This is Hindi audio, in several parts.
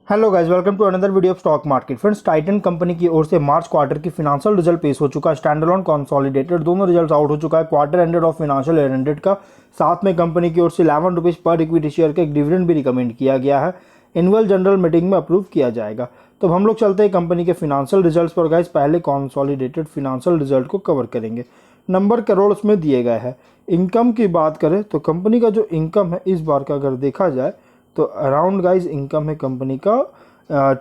Hello guys, welcome to another video of stock market. Friends, Titan company की ओर से मार्च क्वार्टर की फिनेंशियल रिजल्ट पेश हो चुका है। स्टैंड अलोन, कंसोलिडेटेड दोनों रिजल्ट्स आउट हो चुका है। Quarter ended of financial year ended का साथ में कंपनी की ओर से 11 रुपीज़ पर इक्विटी शेयर का एक डिविडेंड भी रिकमेंड किया गया है। एनुअल जनरल मीटिंग में अप्रूव किया जाएगा। तो हम लोग चलते हैं कंपनी के फिनेंशियल रिजल्ट्स पर। गाइस, पहले कंसोलिडेटेड फिनेंशियल रिजल्ट को कवर करेंगे। नंबर करोड़ उसमें दिए गए हैं। इनकम की बात करें तो कंपनी का जो इनकम है इस बार का अगर देखा जाए तो अराउंड गाइस इनकम है कंपनी का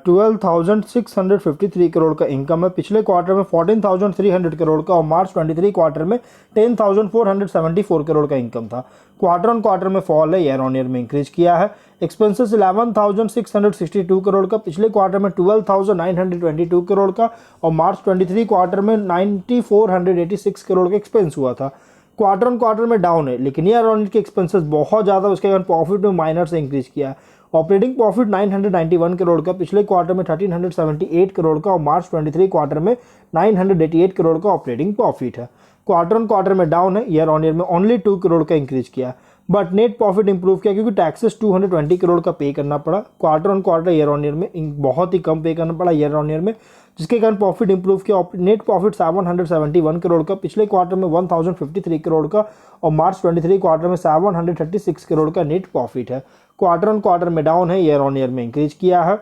12,653 करोड़ का इनकम है। पिछले क्वार्टर में 14,300 करोड़ का और मार्च 23 क्वार्टर में 10,474 करोड़ का इनकम था। क्वार्टर ऑन क्वार्टर में फॉल है, ईयर ऑन ईयर में इंक्रीज किया है। एक्सपेंसेस 11,662 करोड़ का, पिछले क्वार्टर में 12,922 करोड़ का और मार्च 23 क्वार्टर में 9,486 करोड़ का एक्सपेंस हुआ था। क्वार्टर ऑन क्वार्टर में डाउन है, लेकिन ईयर ऑन ईयर के एक्सपेंसेस बहुत ज़्यादा, उसके कारण प्रॉफिट में माइनर से इंक्रीज किया है। ऑपरेटिंग प्रॉफिट 991 करोड़ का, पिछले क्वार्टर में 1378 करोड़ का और मार्च 23 क्वार्टर में 988 करोड़ का ऑपरेटिंग प्रॉफिट है। क्वार्टर ऑन क्वार्टर में डाउन है, ईयर ऑन ईयर में ओनली 2 करोड़ का इंक्रीज किया। बट नेट प्रॉफिट इंप्रूव किया क्योंकि टैक्सेस 220 करोड़ का पे करना पड़ा। Quarter on quarter year on year में बहुत ही कम पे करना पड़ा ईयर ऑन ईयर में, जिसके कारण प्रॉफिट इंप्रूव किया। नेट प्रॉफिट 771 करोड़ का, पिछले क्वार्टर में 1053 करोड़ का और मार्च 23 क्वार्टर में 736 करोड़ का नेट प्रॉफिट है। क्वार्टर ऑन क्वार्टर में डाउन है, ईयर ऑन ईयर में इंक्रीज किया है।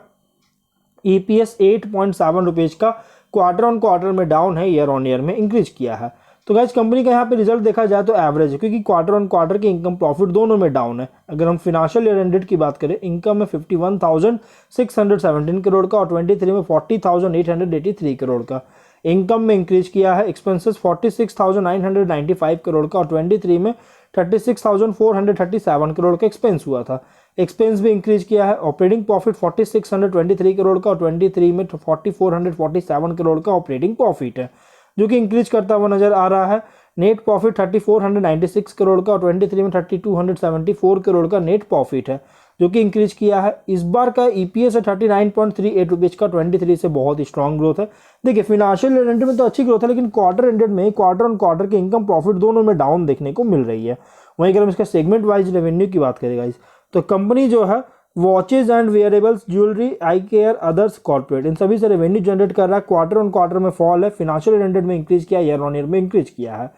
ईपीएस 8.7 रुपीज़ का, क्वार्टर ऑन क्वार्टर में डाउन है, ईयर ऑन ईयर में इंक्रीज किया है। तो गाइस, कंपनी का यहाँ पे रिजल्ट देखा जाए तो एवरेज है, क्योंकि क्वार्टर ऑन क्वार्टर के इनकम प्रॉफिट दोनों में डाउन है। अगर हम फिनेंशियल ईयर एंडेड की बात करें, इनकम में 51,617 करोड़ का और 23 में 40,883 करोड़ का इनकम में इंक्रीज किया है। एक्सपेंसेस 46,995 करोड़ का और 23 में 36,437 करोड़ का एक्सपेंस हुआ था। एक्सपेंस भी इंक्रीज किया है। ऑपरेटिंग प्रॉफिट 4623 करोड़ का और 23 में 4447 करोड़ का ऑपरेटिंग प्रॉफिट है, जो कि इंक्रीज करता हुआ नजर आ रहा है। नेट प्रॉफिट 3496 करोड़ का और 23 में 3274 करोड़ का नेट प्रॉफिट है, जो कि इंक्रीज किया है। इस बार का ईपीएस है 39.38 रुपीज़ का, 23 से बहुत ही स्ट्रॉन्ग ग्रोथ है। देखिए, फिनेंशियल ईयर एंडेड में तो अच्छी ग्रोथ है, लेकिन क्वार्टर एंडेड में क्वार्टर ऑन क्वार्टर के इनकम प्रॉफिट दोनों में डाउन देखने को मिल रही है। वहीं अगर हम इसका सेगमेंट वाइज रेवेन्यू की बात करें गाइस, तो कंपनी जो है watches and wearables, jewellery, eye care, others, corporate, इन सभी से रेवेन्यू जनरेट कर रहा है। क्वार्टर ऑन क्वार्टर में फॉल है, फिनेंशियल ईयर एंडेड में इंक्रीज किया, ईयर ऑन ईयर में इंक्रीज किया है।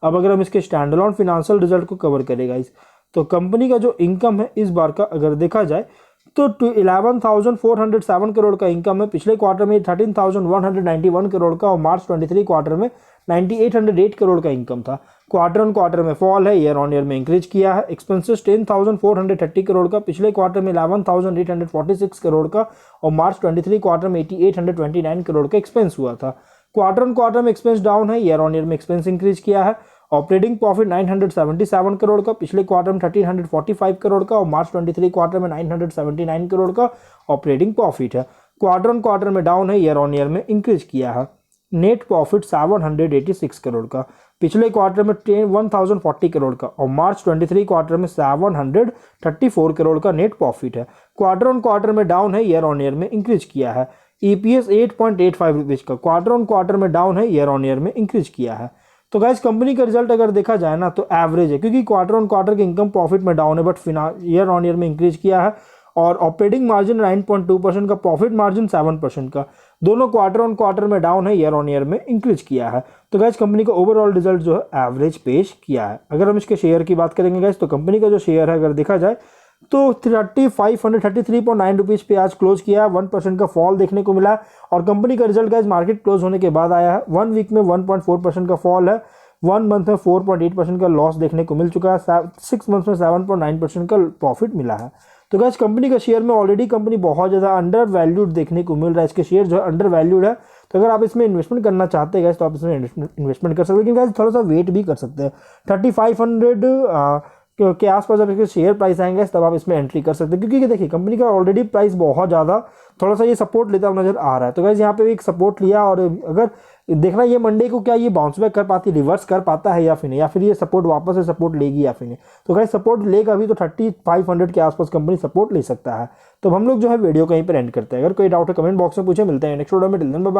अब अगर हम इसके स्टैंड अलोन फिनेंशियल रिजल्ट को कवर करेगा तो कंपनी का जो इनकम है इस बार का अगर देखा जाए तो 11,407 करोड़ का इनकम है। पिछले क्वार्टर में 13,191 करोड़ का और मार्च 23 क्वार्टर में 9,808 करोड़ का इनकम था। क्वार्टर ऑन क्वार्टर में फॉल है, ईयर ऑन ईयर में इंक्रीज किया है। एक्सपेंसेस 10,430 करोड़ का, पिछले क्वार्टर में 11,846 करोड़ का और मार्च 23 क्वार्टर में 8,829 करोड़ का एक्सपेंस हुआ था। क्वार्टर ऑन क्वार्टर में एक्सपेंस डाउन है, ईयर ऑन ईयर में एक्सपेंस इंक्रीज किया है। ऑपरेटिंग प्रॉफिट 977 करोड़ का, पिछले क्वार्टर में 1345 करोड़ का और मार्च 23 क्वार्टर में 979 करोड़ का ऑपरेटिंग प्रॉफिट है। क्वार्टर ऑन क्वार्टर में डाउन है, ईयर ऑन ईयर में इंक्रीज किया है। नेट प्रॉफिट 786 करोड़ का, पिछले क्वार्टर में 1040 करोड़ का और मार्च 23 क्वार्टर में 734 करोड़ का नेट प्रॉफिट है। क्वार्टर ऑन क्वार्टर में डाउन है, ईयर ऑन ईयर में इंक्रीज किया है। ईपीएस 8.85 रुपीज़ का, क्वार्टर ऑन क्वार्टर में डाउन है, ईयर ऑन ईयर में इंक्रीज किया है। तो गाइस, कंपनी का रिजल्ट अगर देखा जाए ना तो एवरेज है, क्योंकि क्वार्टर ऑन क्वार्टर के इनकम प्रॉफिट में डाउन है, बट ईयर ऑन ईयर में इंक्रीज किया है। और ऑपरेटिंग मार्जिन 9.2% का, प्रॉफिट मार्जिन 7% का, दोनों क्वार्टर ऑन क्वार्टर में डाउन है, ईयर ऑन ईयर में इंक्रीज किया है। तो गाइस, कंपनी का ओवरऑल रिजल्ट जो है एवरेज पेश किया है। अगर हम इसके शेयर की बात करेंगे गाइस, तो कंपनी का जो शेयर है अगर देखा जाए तो 3533.9 रुपीज़ पे आज क्लोज किया है। 1% का फॉल देखने को मिला है और कंपनी का रिजल्ट गाइस मार्केट क्लोज होने के बाद आया है। 1 वीक में 1.4% का फॉल है, 1 मंथ में 4.8% का लॉस देखने को मिल चुका है, 6 मंथ में 7.9% का प्रॉफिट मिला है। तो गाइस, कंपनी का शेयर में ऑलरेडी कंपनी बहुत ज़्यादा अंडर वैल्यूड देखने को मिल रहा है। इसके शेयर जो है अंडर वैल्यूड है, तो अगर आप इसमें इन्वेस्टमेंट करना चाहते हैं गाइस तो आप इसमें इन्वेस्टमेंट कर सकते हैं, लेकिन गाइस थोड़ा सा वेट भी कर सकते हैं। 3500 के आसपास जब इसके शेयर प्राइस आएंगे तब आप इसमें एंट्री कर सकते हैं, क्योंकि देखिए कंपनी का ऑलरेडी प्राइस बहुत ज़्यादा थोड़ा सा ये सपोर्ट लेता हुआ नजर आ रहा है। तो गाइस, यहाँ पे भी एक सपोर्ट लिया और अगर देखना ये मंडे को क्या ये बाउंस बैक कर पाती, रिवर्स कर पाता है या फिर नहीं, या फिर ये सपोर्ट वापस से सपोर्ट लेगी या फिर नहीं। तो गाइस, सपोर्ट लेगा अभी तो 3500 के आसपास कंपनी सपोर्ट ले सकता है। तो हम लोग जो है वीडियो कहीं पर एंड करते हैं। अगर कोई डाउट है कमेंट बॉक्स में पूछे। मिलते हैं नेक्स्ट वीडियो में। Till then bye bye.